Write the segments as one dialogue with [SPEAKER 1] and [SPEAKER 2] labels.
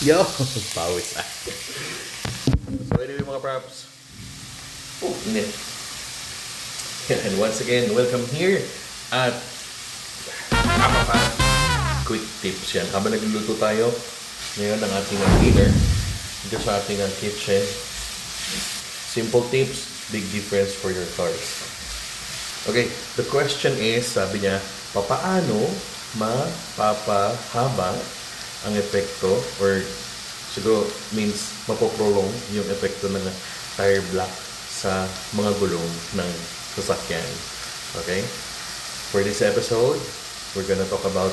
[SPEAKER 1] Yo! Pawis ah. So anyway mga props. Oh, init. And once again, welcome here at Kapapa Quick Tips yan. Habang nagluluto tayo ngayon ng ating dinner dito sa ating kitchen. Simple tips, big difference for your cars. Okay, the question is, sabi niya, papaano mapapahaba ang epekto or siguro means mapoprolong yung epekto ng tire block sa mga gulong ng sasakyan. Okay? For this episode, we're gonna talk about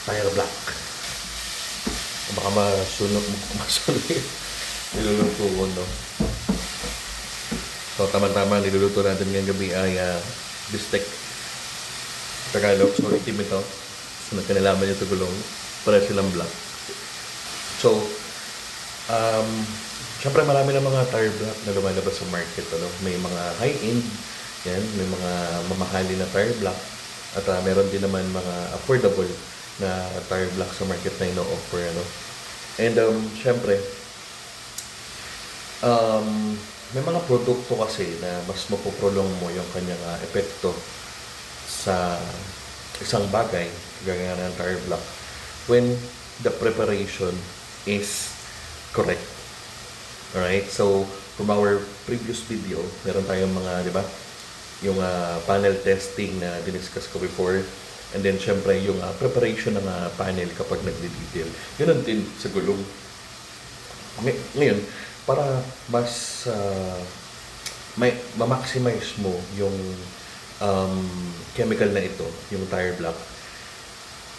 [SPEAKER 1] tire block. Baka masunod niluluto ko, no? So, tama-tama, niluluto natin ngayong gabi ay bistek. Tagalog, so itim ito. So, nagkanalaman nyo ito gulong. Para silang black. So, syempre marami ng mga tire block na lumalabas sa market. Ano? May mga high-end, yan, may mga mamahali na tire block. At meron din naman mga affordable na tire block sa market na ino-offer. Ano? And syempre, may mga produkto kasi na mas mapoprolong mo yung kanyang epekto sa isang bagay, gaya ng tire block, when the preparation is correct. Alright? So, from our previous video, meron tayong mga, di ba? Yung panel testing na diniscuss ko before. And then, syempre, yung preparation ng panel kapag nagdi-detail. Yun din sa gulong. Ngayon, para mas ma-maximize mo yung chemical na ito, yung tire block,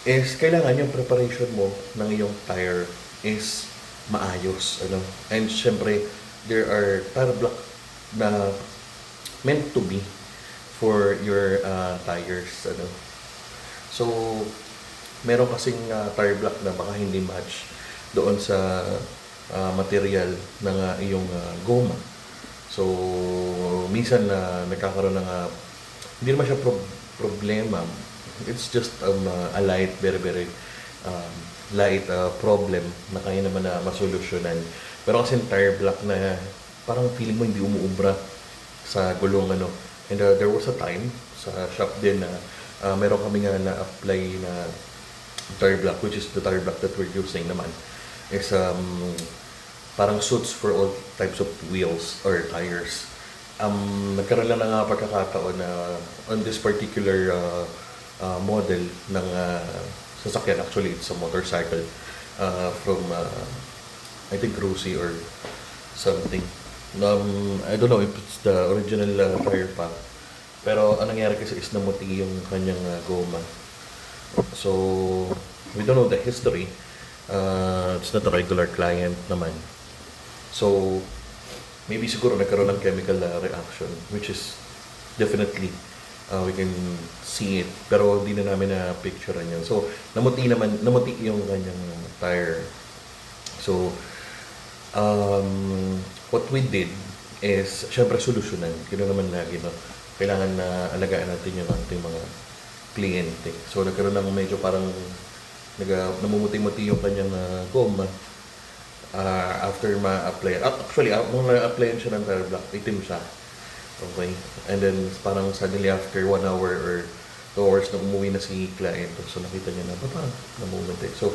[SPEAKER 1] is kailangan yung preparation mo ng iyong tire is maayos, ano. And syempre, there are tire block na meant to be for your tires, ano. So, meron kasing tire block na baka hindi match doon sa material ng iyong goma. So, minsan nagkakaroon ng hindi naman siya problema. It's just a light, very, very light problem na kaya naman na masolusyonan. Pero kasi tire block na parang feeling mo hindi umuubra sa gulong, ano. And there was a time sa shop din na meron kami nga na-apply na tire block, which is the tire block that we're using naman, is parang suits for all types of wheels or tires. Nagkaroon lang ng pagkakataon na on this particular model ng sasakyan, actually it's a motorcycle from I think Rusi or something. I don't know if it's the original tire pack, pero ang nangyari kasi is namuti yung kanyang goma. So we don't know the history. It's not a regular client naman, so maybe siguro nagkaroon ng chemical reaction, which is definitely we can see it, pero hindi na namin na picturean yun. So namuti yung kanyang tire. So what we did is syempre solusyonan. Kino naman lagi, no? Kailangan na alagaan natin yung ating mga kliyente. So nagkaroon ng medyo parang namumuti-muti yung kanyang goma after ma-apply. Actually, nung na-applyan siya ng tire block, itim siya. Okay? And then, parang suddenly after 1 hour or 2 hours na umuwi na si client, so nakita niya na, namumuti. So,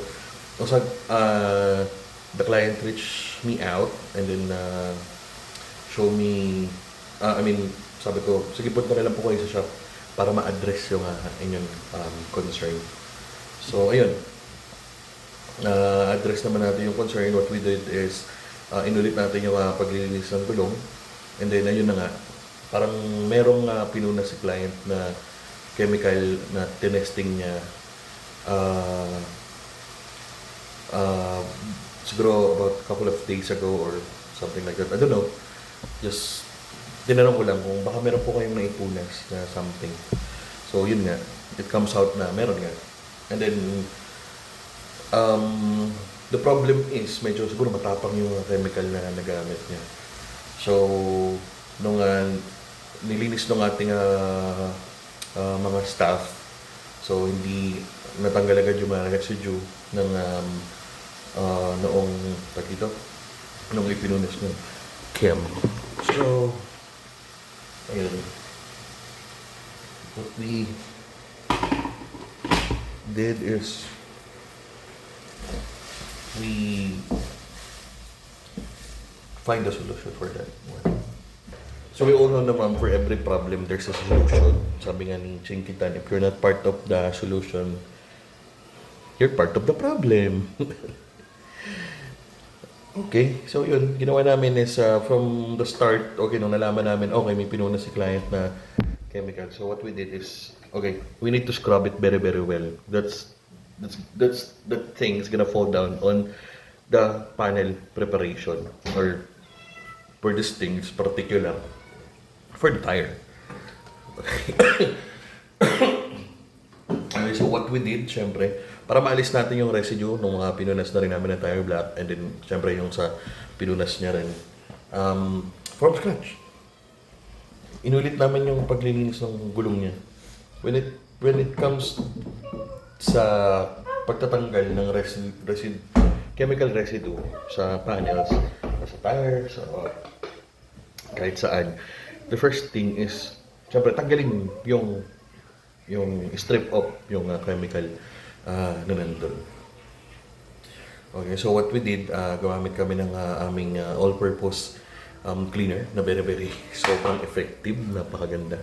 [SPEAKER 1] the client reached me out and then show me, sabi ko, sige punta na lang po kayo sa shop para ma-address yung inyong concern. So, ayun. Address naman natin yung concern. What we did is, inulit natin yung paglilinis ng gulong. And then, ayun na nga. Parang merong pinuna si client na chemical na tinesting niya. Siguro about a couple of days ago or something like that. I don't know. Just, tinanong ko lang kung baka meron po kayong naipunas na something. So, yun nga. It comes out na meron nga. And then, the problem is, medyo siguro matapang yung chemical na nagamit niya. So, nung nilinis ng ating mga staff, so hindi natanggal agad yung mga residue ng noong dito, noong ipinunas ng Kim. So, ayun. What we did is we find a solution for that one. So we all know naman for every problem there's a solution. Sabi nga ni Chinkitan, if you're not part of the solution, you're part of the problem. Okay, so yun, ginawa namin is from the start, okay, nung nalaman namin, okay, may pinuna si client na chemical. So what we did is, okay, we need to scrub it very, very well. That thing is gonna fall down on the panel preparation or for this thing is particular for the tire. Okay, so what we did, syempre, para maalis natin yung residue ng mga pinunas na rin namin ng tire black and then, syempre, yung sa pinunas niya rin, from scratch. Inulit namin yung paglilinis ng gulong niya. When it comes sa pagtatanggal ng chemical residue sa panels, sa tires, kahit saan, the first thing is, syempre, tanggalin yung strip off yung chemical na nandun. Okay, so what we did, gumamit kami ng aming all-purpose cleaner na very, very sobrang effective, napakaganda.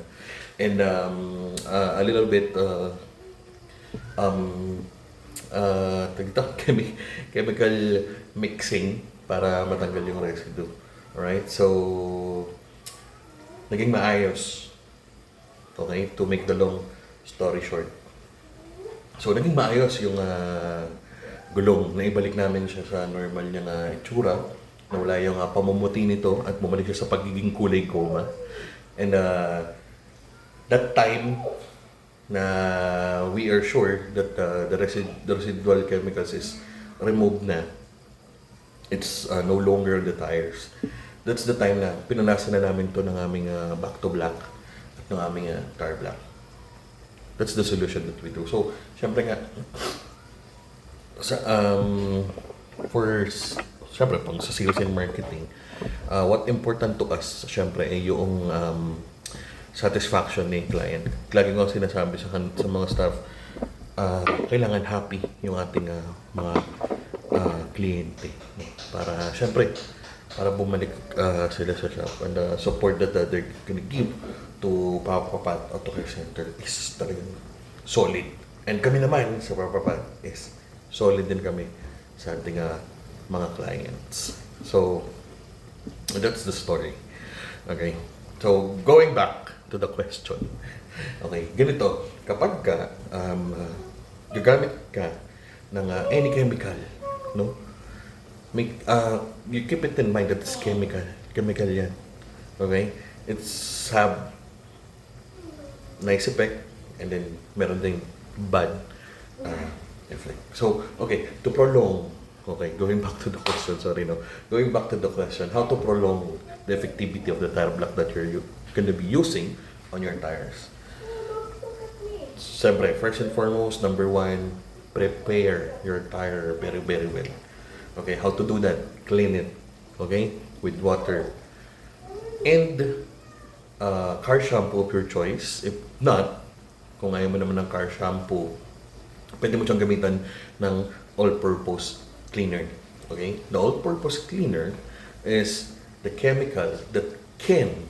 [SPEAKER 1] And a little bit chemical mixing para matanggal yung residue. Alright, so naging maayos. Okay, to make the long story short. So, naging maayos yung gulong. Naibalik namin siya sa normal niya na itsura. Nawala yung pamumuti nito at bumalik siya sa pagiging kulay goma. And that time na we are sure that the residual chemicals is removed na. It's no longer on the tires. That's the time na pinunasan na namin to ng aming back to black at ng aming tire black. That's the solution that we do. So, syempre nga, syempre, pang sa sales and marketing, what important to us, syempre, ay yung satisfaction ni client. Lagi ko sinasabi sa mga staff, kailangan happy yung ating mga kliyente. Para, syempre, para bumalik sila sa shop and the support that they're gonna give to Papapat Auto Care Center is talagang solid. And kami naman sa Papapat is solid din kami sa ating mga clients. So, that's the story. Okay. So, going back to the question. Okay, ganito. Kapag gagamit ka ng any chemical, no? You keep it in mind that it's chemical. Chemical yan. Okay? It's have nice effect and then meron ding bad effect. So, okay, to prolong, okay, going back to the question, going back to the question, how to prolong the effectivity of the tire block that you're going to be using on your tires. Siyempre, first and foremost, number one, prepare your tire very, very well. Okay, how to do that? Clean it, okay, with water. And car shampoo of your choice. If not, kung ayaw mo naman ng car shampoo, pwede mo siyang gamitan ng all-purpose cleaner. Okay? The all-purpose cleaner is the chemical that can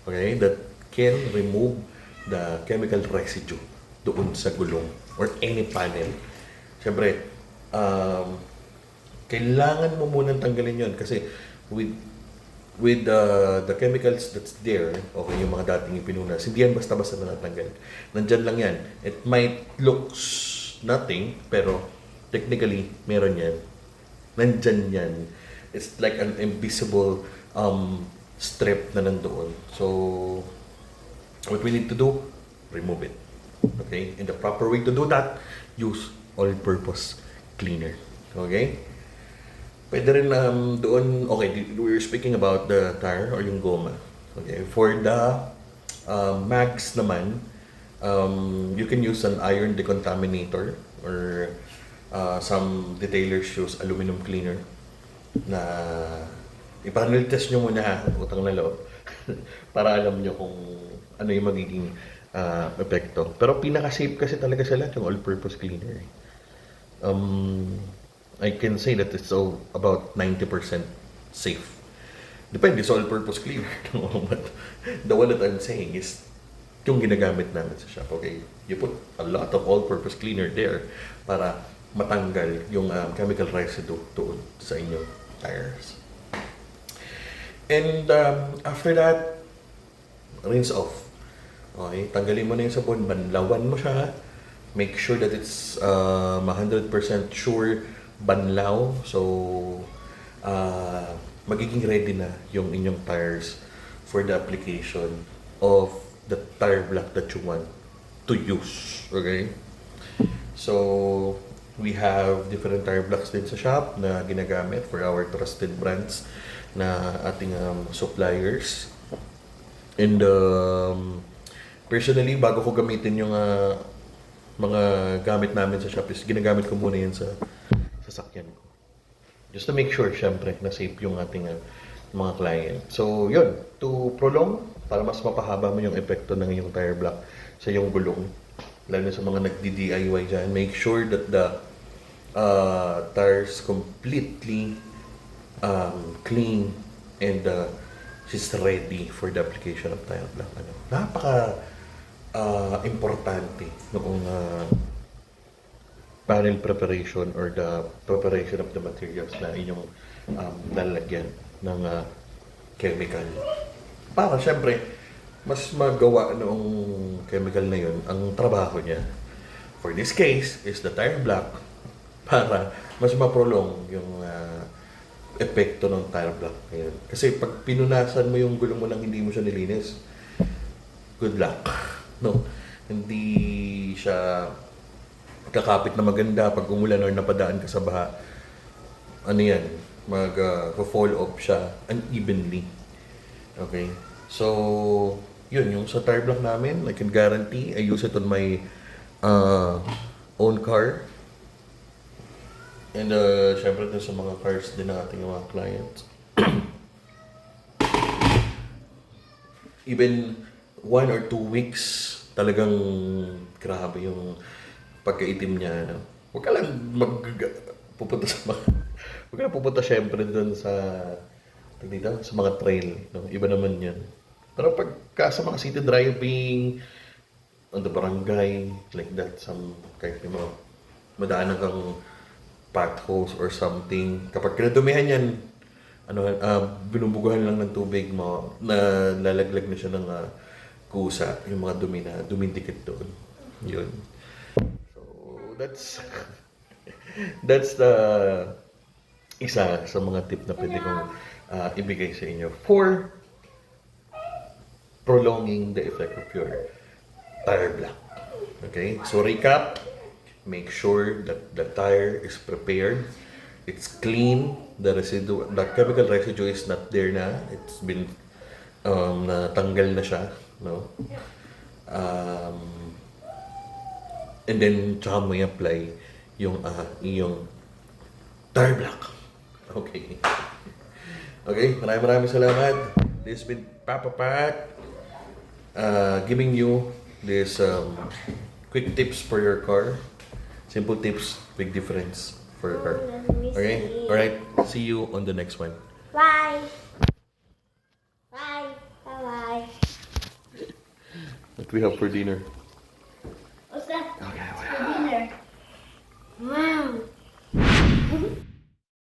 [SPEAKER 1] remove the chemical residue doon sa gulong or any panel. Siyempre, kailangan mo munang tanggalin yon kasi with the chemicals that's there, okay, yung mga dating ipinunas, hindi yan basta-basta na natanggal. Nandyan lang yan. It might looks nothing, pero technically, meron yan. Nandyan yan. It's like an invisible strip na nandoon. So, what we need to do, remove it. Okay? And the proper way to do that, use all-purpose cleaner. Okay? Pwede rin doon, okay, we're speaking about the tire or yung goma. Okay, for the mags naman, you can use an iron decontaminator or Some detailers use aluminum cleaner na ipanel test nyo muna ha, utang na loob. Para alam nyo kung ano yung magiging epekto. Pero pinaka-safe kasi talaga sa lahat yung all-purpose cleaner. I can say that it's about 90% safe. Depende sa all-purpose cleaner. No? But the one that I'm saying is yung ginagamit namin sa shop. Okay, you put a lot of all-purpose cleaner there para matanggal yung chemical residue doon sa inyong tires. And after that, rinse off. Okay, tanggalin mo na yung sabon, banlawan mo siya. Make sure that it's 100% sure banlaw. So, magiging ready na yung inyong tires for the application of the tire block that you want to use. Okay? So, we have different tire blocks din sa shop na ginagamit for our trusted brands na ating suppliers. And personally, bago ko gamitin yung mga gamit namin sa shop, is ginagamit ko muna yan sa sasakyan ko. Just to make sure, syempre, na safe yung ating mga client. So, yun. To prolong, para mas mapahaba mo yung epekto ng iyong tire block sa iyong gulong. Lalo na sa mga nagdi-DIY dyan, make sure that the tires completely clean and she's ready for the application of tire block. Napaka importante noong panel preparation or the preparation of the materials na inyong lalagyan ng chemical. Para syempre, mas magawa noong chemical na yun ang trabaho niya. For this case, is the tire block para mas maprolong yung epekto ng tire block ngayon. Kasi pag pinunasan mo yung gulong mo nang hindi mo siya nilinis, good luck. No, hindi siya kakapit na maganda pag umulan or napadaan ka sa baha. Ano yan? Mag-fall off siya unevenly. Okay? So, yun, yung sa tire block namin, I can guarantee, I use it on my own car. And syempre dun sa mga cars din ng ating mga clients. Even 1 or 2 weeks, talagang grabe yung pagkaitim niya. No? Huwag ka lang pupunta sa mga... Huwag ka lang pupunta syempre dun sa mga trail. No? Iba naman yan. Pero pagka sa mga city driving, on the barangay, like that, kahit may mga madaanan kang potholes or something, kapag kinadumihan yan, binubugahan lang ng tubig mo, na lalaglag na siya ng kusa, yung mga dumi na dumidikit doon. Yun. So, that's the isa sa mga tip na pwede kong ibigay sa inyo for prolonging the effect of your tire block. Okay? So, recap. Make sure that the tire is prepared. It's clean. The chemical residue is not there na. It's been natanggal na siya. No? And then, tsaka mo i-apply yung tire block. Okay. Okay, maraming salamat. This has been Papa Pat giving you this quick tips for your car. Simple tips, big difference for your car. Okay? Alright, see you on the next one.
[SPEAKER 2] Bye. Bye. Bye-bye.
[SPEAKER 1] What we have for dinner?